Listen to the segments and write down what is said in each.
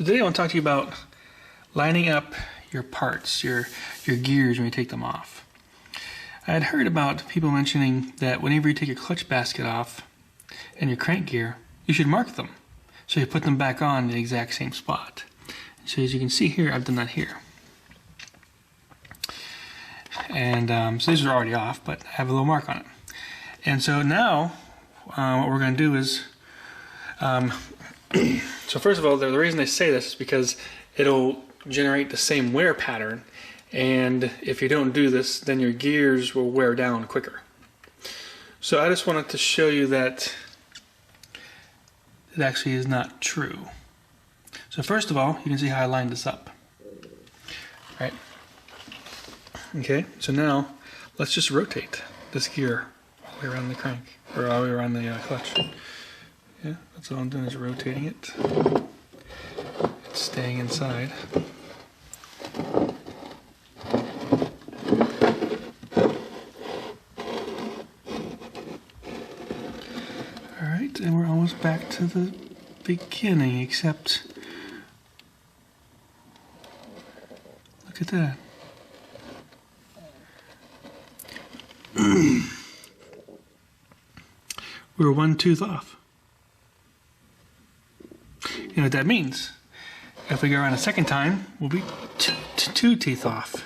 today I want to talk to you about lining up your parts, your gears when you take them off. I had heard about people mentioning that whenever you take your clutch basket off and your crank gear, you should mark them. So you put them back on in the exact same spot. So as you can see here, I've done that here. And so these are already off, but I have a little mark on it. And so now, what we're going to do is, so first of all, the reason they say this is because it'll generate the same wear pattern, and if you don't do this, then your gears will wear down quicker. So I just wanted to show you that it actually is not true. So first of all, you can see how I lined this up. Right? Okay, so now let's just rotate this gear all the way around the crank, or all the way around the clutch. Yeah, that's all I'm doing is rotating it. It's staying inside. Alright, and we're almost back to the beginning, except look at that. We're one tooth off. You know what that means? If we go around a second time, we'll be two teeth off.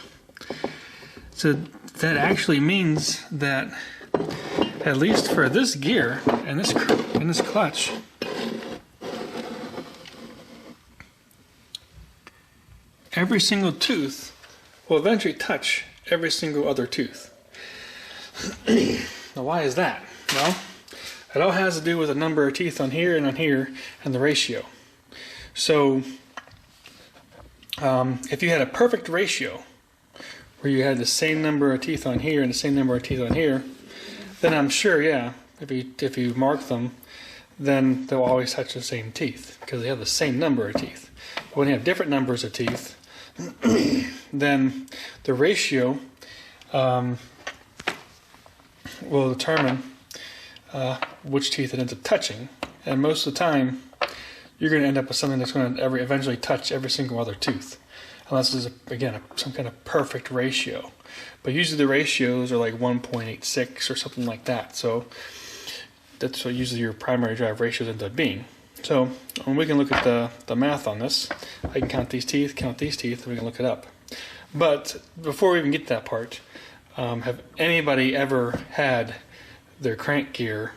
So that actually means that, at least for this gear and this clutch, every single tooth will eventually touch every single other tooth. Now, why is that? Well, it all has to do with the number of teeth on here and the ratio. So if you had a perfect ratio where you had the same number of teeth on here and the same number of teeth on here, then I'm sure, yeah, if you mark them, then they'll always touch the same teeth because they have the same number of teeth. But when you have different numbers of teeth, then the ratio will determine which teeth it ends up touching, and most of the time you're going to end up with something that's going to eventually touch every single other tooth, unless there's again some kind of perfect ratio. But usually the ratios are like 1.86 or something like that. So that's what usually your primary drive ratios end up being. So when we can look at the math on this, I can count these teeth, and we can look it up. But before we even get to that part, have anybody ever had their crank gear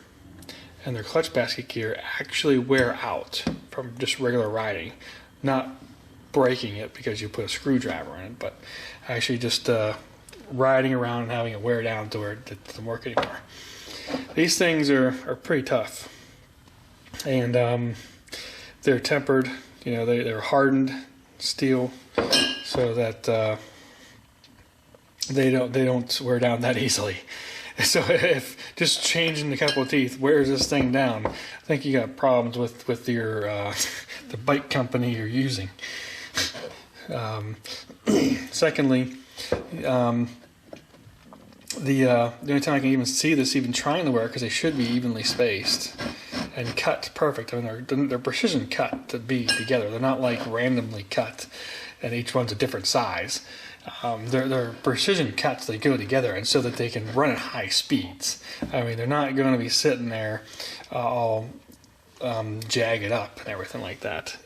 and their clutch basket gear actually wear out from just regular riding? Not breaking it because you put a screwdriver in it, but actually just riding around and having it wear down to where it doesn't work anymore. These things are pretty tough, and they're tempered. You know, they're hardened steel so that they don't wear down that easily. So if just changing a couple of teeth wears this thing down, I think you got problems with your the bike company you're using. Secondly, the only time I can even see this even trying to wear, because they should be evenly spaced and cut perfect. I mean, they're precision cut to be together. They're not like randomly cut and each one's a different size. They're precision cuts. They go together, and so that they can run at high speeds. I mean, they're not going to be sitting there all jagged up and everything like that.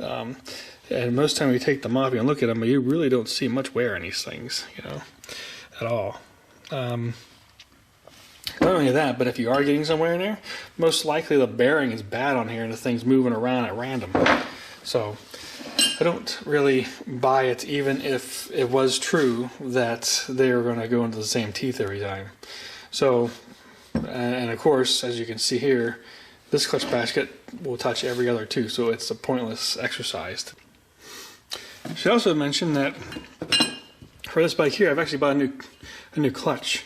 And most time you take them off, you can look at them, but you really don't see much wear in these things, you know, at all. Not only that, but if you are getting some wear in there, most likely the bearing is bad on here and the thing's moving around at random. So I don't really buy it, even if it was true that they were going to go into the same teeth every time. So, and of course, as you can see here, this clutch basket will touch every other tooth, so it's a pointless exercise. I should also mention that for this bike here, I've actually bought a new clutch.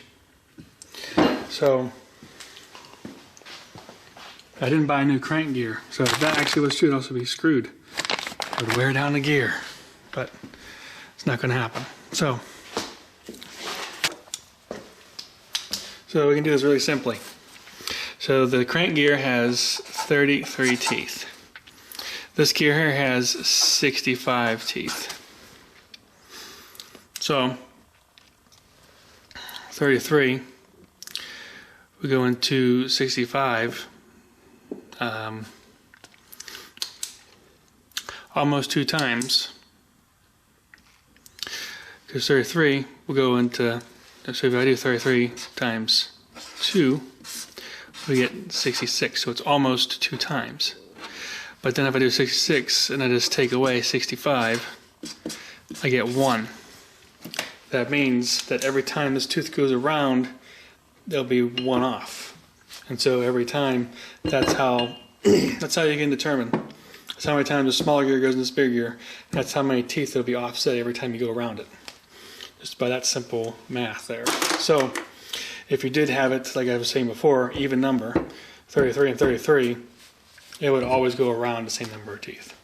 So I didn't buy a new crank gear, so if that actually was true, it'd also be screwed. It would wear down the gear, but it's not going to happen. So we can do this really simply. So the crank gear has 33 teeth. This gear here has 65 teeth. So 33, we go into 65, almost 2 times. Because 33 will go into, so if I do 33 times 2, we get 66, so it's almost 2 times. But then if I do 66 and I just take away 65, I get 1. That means that every time this tooth goes around, there'll be 1 off. And so every time, that's how you can determine. That's how many times the smaller gear goes in this big gear. That's how many teeth there'll be offset every time you go around it. Just by that simple math there. So if you did have it, like I was saying before, even number, 33 and 33, it would always go around the same number of teeth.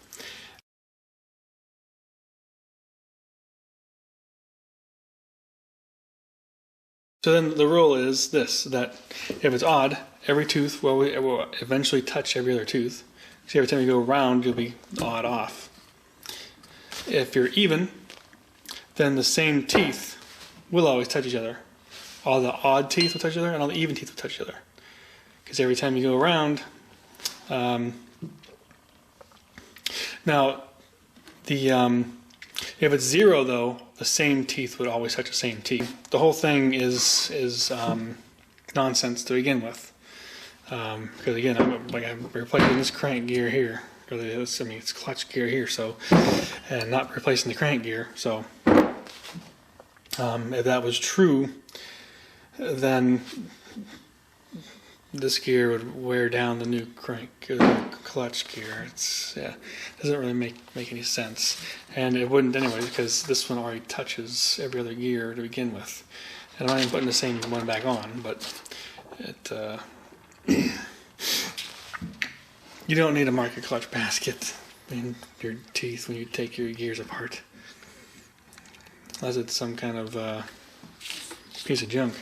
So then the rule is this, that if it's odd, every tooth will eventually touch every other tooth. So every time you go around, you'll be odd off. If you're even, then the same teeth will always touch each other. All the odd teeth will touch each other, and all the even teeth will touch each other. Because every time you go around, now if it's 0 though, the same teeth would always touch the same teeth. The whole thing is nonsense to begin with. Because again, I'm replacing this crank gear here. It's clutch gear here, so, and not replacing the crank gear. So if that was true, then this gear would wear down the new clutch gear. Doesn't really make any sense, and it wouldn't anyway, because this one already touches every other gear to begin with. And I'm not even putting the same one back on, but you don't need to mark your clutch basket in your teeth when you take your gears apart, unless it's some kind of piece of junk.